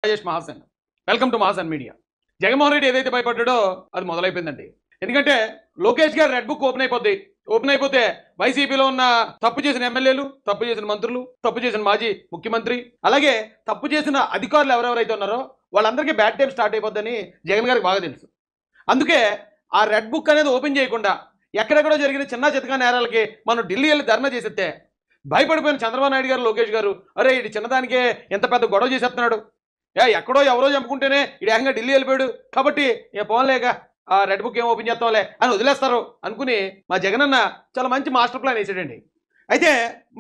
Rajesh Mahasen. Welcome to Mahasen media. Jaganmohan Reddy ఏదైతే భయపడ్డాడో అది మొదలైపోయిందండి. ఎందుకంటే లోకేష్ గారు రెడ్ బుక్ ఓపెన్ అయిపోతే వైసీపీలో ఉన్న తప్పు చేసిన ఎమ్మెల్యేలు, తప్పు చేసిన మంత్రులు, తప్పు చేసిన మాజీ ముఖ్యమంత్రి, అలాగే తప్పు చేసిన అధికారులు ఎవరెవరైతే ఉన్నారో వాళ్ళందరికీ బ్యాడ్ టైం స్టార్ట్ అయిపోద్దని జగన్ గారికి బాగా తెలుసు. అందుకే ఆ రెడ్ బుక్ అనేది ఓపెన్ చేయకుండా ఎక్కడెక్కడో జరిగిన చిన్న చితకా నేరాలకి మనం ఢిల్లీ వెళ్ళి ధర్నా చేసేస్తే భయపడిపోయిన చంద్రబాబు నాయుడు గారు, లోకేష్ గారు, అరే ఇది చిన్నదానికే ఎంత పెద్ద గొడవ చేసేస్తున్నాడు, ఎక్కడో ఎవరో చంపుకుంటేనే ఇది ఏకంగా ఢిల్లీ వెళ్ళిపోయాడు కాబట్టి పోన్లేక ఆ రెడ్ బుక్ ఏం ఓపెన్ చేస్తాంలే అని వదిలేస్తారు అనుకుని మా జగనన్న చాలా మంచి మాస్టర్ ప్లాన్ వేసాడండి. అయితే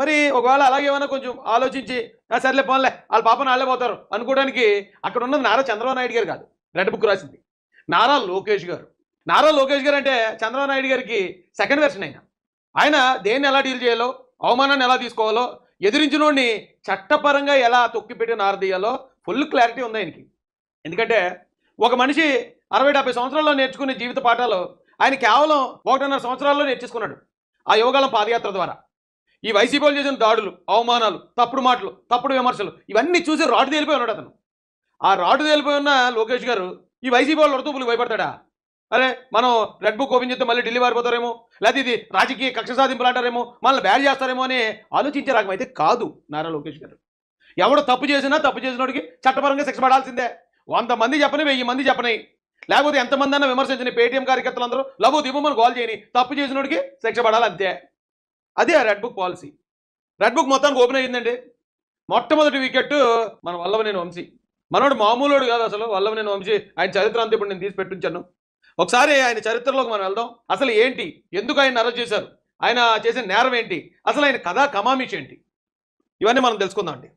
మరి ఒకవేళ అలాగేమైనా కొంచెం ఆలోచించి సర్లే పోన్లే వాళ్ళ పాపను వాళ్ళే పోతారు అనుకోవడానికి అక్కడ ఉన్నది నారా చంద్రబాబు నాయుడు గారు కాదు, రెడ్ బుక్ రాసింది నారా లోకేష్ గారు. నారా లోకేష్ గారు అంటే చంద్రబాబు నాయుడు గారికి సెకండ్ వెర్షన్. ఆయన దేన్ని ఎలా డీల్ చేయాలో, అవమానాన్ని ఎలా తీసుకోవాలో, ఎదిరించినోడిని చట్టపరంగా ఎలా తొక్కిపెట్టి నారదీయాలో ఫుల్ క్లారిటీ ఉంది ఆయనకి. ఎందుకంటే ఒక మనిషి 60-70 సంవత్సరాల్లో నేర్చుకునే జీవిత పాఠాలు ఆయన కేవలం 1.5 సంవత్సరాల్లో నేర్చేసుకున్నాడు ఆ యువగాలం పాదయాత్ర ద్వారా. ఈ వైసీపీ వాళ్ళు చేసిన దాడులు, అవమానాలు, తప్పుడు మాటలు, తప్పుడు విమర్శలు ఇవన్నీ చూసి రాడు తేలిపోయి ఉన్నాడు అతను. ఆ రాడు తేలిపోయి ఉన్న లోకేష్ గారు ఈ వైసీపీ వాళ్ళు వడతూపులకు భయపడతాడా? అరే మనం రెడ్ బుక్ ఓపెన్ చేస్తే మళ్ళీ ఢిల్లీ పారిపోతారేమో, లేకపోతే ఇది రాజకీయ కక్ష సాధింపులు అంటారేమో, మనల్ని బ్యాడ్ చేస్తారేమో అని ఆలోచించే రకం అయితే కాదు నారా లోకేష్ గారు. ఎవడు తప్పు చేసినోడికి చట్టపరంగా శిక్ష పడాల్సిందే. 100 మంది చెప్పని, 1000 మంది చెప్పని, లేకపోతే ఎంతమంది అన్నా విమర్శించని పేటీఎం కార్యకర్తలందరూ లబో దిబ్బమని గోల్ చేయని, తప్పు చేసినోడికి శిక్ష పడాలి అంతే. అదే ఆ red book policy. Red book మొత్తానికి ఓపెన్ అయ్యిందండి. మొట్టమొదటి వికెట్ మన వల్లభనేని వంశీ. మనోడు మామూలుడు కాదు అసలు. వల్లభనేని వంశీ ఆయన చరిత్ర అంతా ఇప్పుడు నేను తీసి పెట్టించాను. ఒకసారి ఆయన చరిత్రలోకి మనం వెళ్దాం. అసలు ఏంటి, ఎందుకు ఆయన అరెస్ట్ చేశారు, ఆయన చేసిన నేరం ఏంటి, అసలు ఆయన కథా కమామిష్ ఏంటి, ఇవన్నీ మనం తెలుసుకుందాం అండి.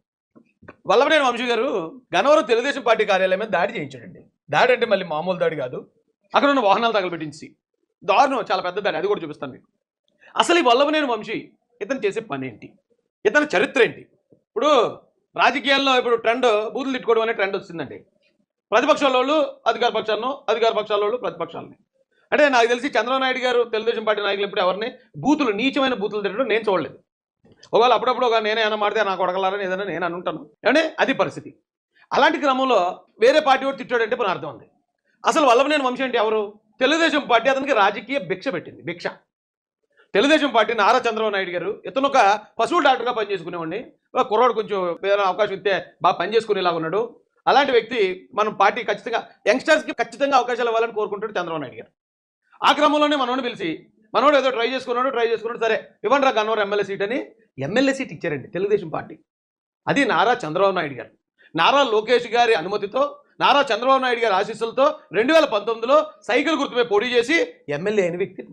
వల్లభనేని వంశీ గారు గన్నవరం తెలుగుదేశం పార్టీ కార్యాలయం మీద దాడి చేయించాడండి. దాడి అంటే మళ్ళీ మామూలు దాడి కాదు, అక్కడ ఉన్న వాహనాలు తగలబెట్టించి దారుణం, చాలా పెద్ద దాడి. అది కూడా చూపిస్తాను మీకు. అసలు ఈ వల్లభనేని వంశీ ఇతను చేసే పని ఏంటి, ఇతని చరిత్ర ఏంటి? ఇప్పుడు రాజకీయాల్లో ఇప్పుడు ట్రెండ్ బూతులు తిట్టుకోవడం అనే ట్రెండ్ వచ్చిందండి. ప్రతిపక్షాల వాళ్ళు అధికార పక్షాలను, అధికార పక్షాల వాళ్ళు ప్రతిపక్షాలని. అంటే నాకు తెలిసి చంద్రబాబు నాయుడు గారు తెలుగుదేశం పార్టీ నాయకులు ఎప్పుడు ఎవరిని బూతులు, నీచమైన బూతులు తిట్టడం నేను చూడలేదు. ఒకవేళ అప్పుడప్పుడు ఒక నేనే ఏమైనా మాడితే నాకు కొడగలారని ఏదైనా నేను అనుంటాను, అంటే అది పరిస్థితి. అలాంటి క్రమంలో వేరే పార్టీ వాడు తిట్టాడంటే పని అర్థం ఉంది. అసలు వల్లభనేని వంశీ అంటే ఎవరు? తెలుగుదేశం పార్టీ అతనికి రాజకీయ భిక్ష పెట్టింది. భిక్ష. తెలుగుదేశం పార్టీ నారా చంద్రబాబు నాయుడు గారు, ఇతను ఒక పశువుల డాక్టర్గా పనిచేసుకునేవాడిని, కుర్రాడు కొంచెం ఏదైనా అవకాశం ఇస్తే బాగా పనిచేసుకునేలాగా ఉన్నాడు. అలాంటి వ్యక్తి మనం పార్టీ ఖచ్చితంగా యంగ్స్టర్స్కి ఖచ్చితంగా అవకాశాలు ఇవ్వాలని కోరుకుంటాడు చంద్రబాబు నాయుడు గారు. ఆ క్రమంలోనే మనోడిని పిలిచి, మనోడు ఏదో ట్రై చేసుకున్నాడు, సరే ఇవ్వండి రా గన్నవరం ఎమ్మెల్యే సీట్ అని ఎమ్మెల్యే సీట్ ఇచ్చారండి తెలుగుదేశం పార్టీ. అది నారా చంద్రబాబు నాయుడు గారు, నారా లోకేష్ గారి అనుమతితో, నారా చంద్రబాబు నాయుడు గారి ఆశీస్సులతో 2019లో సైకిల్ గుర్తుపై పోటీ చేసి ఎమ్మెల్యే అయిన వ్యక్తి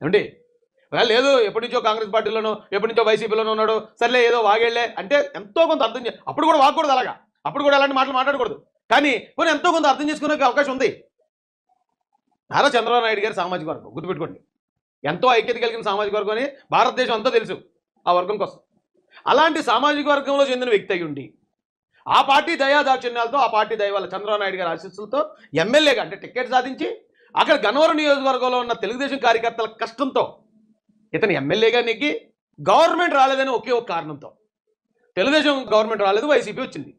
ఏమండి. లేదు ఎప్పటి నుంచో కాంగ్రెస్ పార్టీలోనో, ఎప్పటి నుంచో వైసీపీలోనో ఉన్నాడు, సర్లే ఏదో వాగేళ్లే అంటే ఎంతో కొంత అర్థం అప్పుడు కూడా వాగకూడదు, అలాగా అప్పుడు కూడా అలాంటి మాటలు మాట్లాడకూడదు. కానీ కొన్ని ఎంతో కొంత అర్థం చేసుకునే అవకాశం ఉంది. నారా చంద్రబాబు నాయుడు గారి సామాజిక వర్గం గుర్తుపెట్టుకోండి, ఎంతో ఐక్యత కలిగిన సామాజిక వర్గం అని భారతదేశం అంతా తెలుసు ఆ వర్గం కోసం. అలాంటి సామాజిక వర్గంలో చెందిన వ్యక్తి అయి ఉండి ఆ పార్టీ దయా దాక్షిణ్యాలతో, ఆ పార్టీ దయ వల్ల చంద్రబాబు నాయుడు గారి ఆశీస్సులతో ఎమ్మెల్యేగా అంటే టికెట్ సాధించి అక్కడ గన్నవరం నియోజకవర్గంలో ఉన్న తెలుగుదేశం కార్యకర్తల కష్టంతో ఇతను ఎమ్మెల్యేగా నెగ్గి గవర్నమెంట్ రాలేదని ఒకే ఒక కారణంతో, తెలుగుదేశం గవర్నమెంట్ రాలేదు, వైసీపీ వచ్చింది.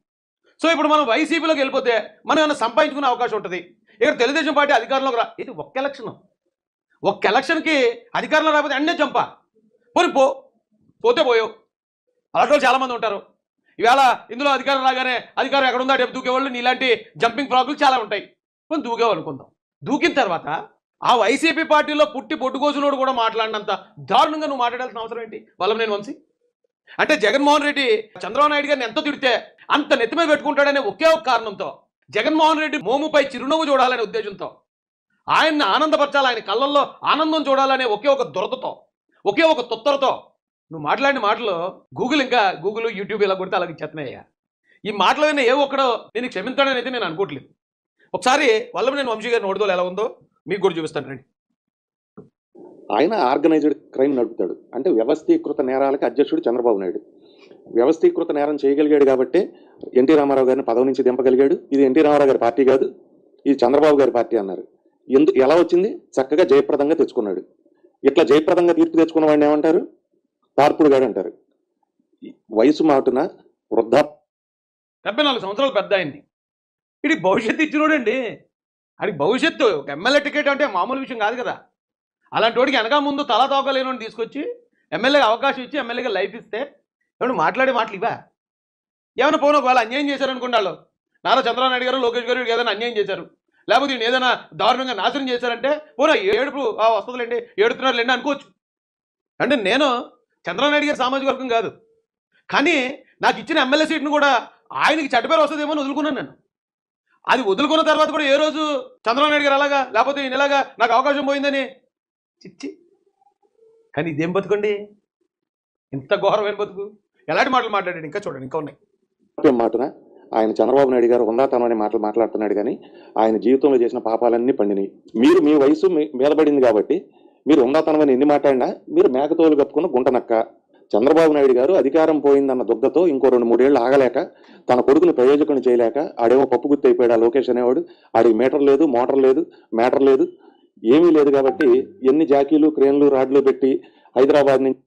సో ఇప్పుడు మనం వైసీపీలోకి వెళ్ళిపోతే మనం ఏమైనా సంపాదించుకునే అవకాశం ఉంటుంది. ఇక్కడ తెలుగుదేశం పార్టీ అధికారంలోకి ఇది ఒక్క ఎలక్షన్కి అధికారంలో రాకపోతే అన్నీ చంపా పోని పోతే పోయావు. అలాంటి వాళ్ళు చాలామంది ఉంటారు. ఇవాళ ఇందులో అధికారం రాగానే అధికారం ఎక్కడుందా డెబ్బు దూకేవాళ్ళు, నీలాంటి జంపింగ్ ఫ్రాగులు చాలా ఉంటాయి. కొన్ని దూకేవాళ్ళు అనుకుందాం. దూకిన తర్వాత ఆ వైసీపీ పార్టీలో పుట్టి పొట్టుకోసినోడు కూడా మాట్లాడినంత దారుణంగా నువ్వు మాట్లాడాల్సిన అవసరం ఏంటి వల్లభనేని వంశీ? అంటే జగన్మోహన్ రెడ్డి చంద్రబాబు నాయుడు గారిని ఎంత తిడితే అంత నెత్తి మీద పెట్టుకుంటాడనే ఒకే ఒక కారణంతో, జగన్మోహన్ రెడ్డి మోముపై చిరునవ్వు చూడాలనే ఉద్దేశంతో, ఆయన్ని ఆనందపరచాలి, ఆయన కళ్ళల్లో ఆనందం చూడాలనే ఒకే ఒక దురదతో, ఒకే ఒక తొత్తరతో నువ్వు మాట్లాడిన మాటలు గూగుల్ యూట్యూబ్ ఇలా కొడితే అలాగే ఇచ్చేస్తున్నాయ్యా. ఈ మాటలు విన్న ఏ ఒక్కడో నేను క్షమించాడని అయితే నేను అనుకోవట్లేదు. ఒకసారి వల్లభనేని వంశీ గారి నోటితో ఎలా ఉందో మీకు కూడా చూపిస్తాను రండి. ఆయన ఆర్గనైజ్డ్ క్రైమ్ నడుపుతాడు. అంటే వ్యవస్థీకృత నేరాలకి అధ్యక్షుడు చంద్రబాబు నాయుడు. వ్యవస్థీకృత నేరం చేయగలిగాడు కాబట్టి ఎన్టీ రామారావు గారిని పదవి నుంచి దింపగలిగాడు. ఇది ఎన్టీ రామారావు గారి పార్టీ కాదు, ఇది చంద్రబాబు గారి పార్టీ అన్నారు. ఎలా వచ్చింది? చక్కగా జయప్రదంగా తెచ్చుకున్నాడు. ఇట్లా జయప్రదంగా తీర్పు తెచ్చుకున్న వాడిని ఏమంటారు? తార్పుడు గాడు అంటారు. వయసు మాటున వృద్ధా 74 సంవత్సరాలు పెద్ద అయింది. ఇది భవిష్యత్తు ఇచ్చినోడండి. ఆడికి భవిష్యత్తు ఒక ఎమ్మెల్యే టికెట్ అంటే మామూలు విషయం కాదు కదా. అలాంటి వాడికి వెనక ముందు తలా తోకలేని తీసుకొచ్చి ఎమ్మెల్యేగా అవకాశం ఇచ్చి ఎమ్మెల్యేగా లైఫ్ ఇస్తే ఏమన్నా మాట్లాడే మాటలు ఇవా? ఏమైనా పోను ఒకవేళ అన్యాయం చేశారనుకోండి, వాళ్ళు నారా చంద్రబాబు నాయుడు గారు లోకేష్ గారు ఏదైనా అన్యాయం చేశారు, లేకపోతే ఈయన ఏదైనా దారుణంగా నాశనం చేశారంటే పోరా ఏడుపు వస్తుందిలేండి, ఏడుతున్నారులేండి అనుకోవచ్చు. అంటే నేను చంద్రబాబు నాయుడు గారి సామాజిక వర్గం కాదు, కానీ నాకు ఇచ్చిన ఎమ్మెల్యే సీట్ను కూడా ఆయనకి చెడ్డ పేరు వస్తుందేమో అని వదులుకున్నాను నేను. అది వదులుకున్న తర్వాత కూడా ఏ రోజు చంద్రబాబు నాయుడు గారు అలాగా లేకపోతే ఈయన ఇలాగా నాకు అవకాశం పోయిందని చిచ్చి. కానీ ఇదేం బతుకండి, ఇంత ఘోరమైన బతుకు. ఎలాంటి మాటలు మాట్లాడాడు ఇంకా చూడండి, ఇంకా ఉన్నాయి. మాటన ఆయన చంద్రబాబు నాయుడు గారు ఉందాతనం అనే మాటలు మాట్లాడుతున్నాడు, కానీ ఆయన జీవితంలో చేసిన పాపాలన్నీ పండినాయి. మీరు మీ వయసు మీద పడింది కాబట్టి మీరు ఉందాతనం అని ఎన్ని మాట్లాడినా మీరు మేకతోలు కప్పుకున్న గుంటనక్క. చంద్రబాబు నాయుడు గారు అధికారం పోయిందన్న దుగ్గతో ఇంకో 2-3 ఏళ్ళు ఆగలేక తన కొడుకుని ప్రయోజకుని చేయలేక ఆడేమో పప్పు గుత్తి అయిపోయాడు ఆ లోకేష్ అనేవాడు. ఆడికి మీటర్ లేదు, మోటార్ లేదు, మ్యాటర్ లేదు, ఏమీ లేదు. కాబట్టి ఎన్ని జాకీలు క్రేన్లు రాడ్లు పెట్టి హైదరాబాద్ నుంచి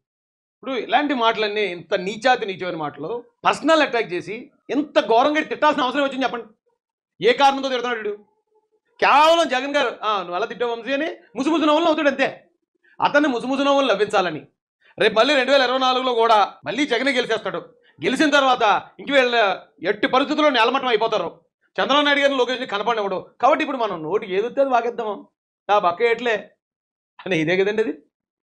ఇప్పుడు ఇలాంటి మాటలన్నీ ఇంత నీచమైన మాటలు పర్సనల్ అటాక్ చేసి ఎంత ఘోరంగా తిట్టాల్సిన అవసరం వచ్చింది చెప్పండి. ఏ కారణంతో తిడుతున్నాడు వీడు? కేవలం జగన్ గారు నువ్వు అలా తిట్టావు వంశీ అని ముసుముసు నవ్వులు అవుతాడు అంతే. అతన్ని ముసుముసు నవ్వులు లభించాలని రేపు మళ్ళీ 2024లో కూడా మళ్ళీ జగనే గెలిచేస్తాడు. గెలిచిన తర్వాత ఇంక వీళ్ళు ఎట్టి పరిస్థితుల్లో నేలమట్టం అయిపోతారు. చంద్రబాబు నాయుడు గారిని లోకేష్ని కనపడినప్పుడు. కాబట్టి ఇప్పుడు మనం నోటి ఏదొస్తే అది వాగేద్దాము, ఆ బక్క ఎట్లే అని ఇదే కదండి అది.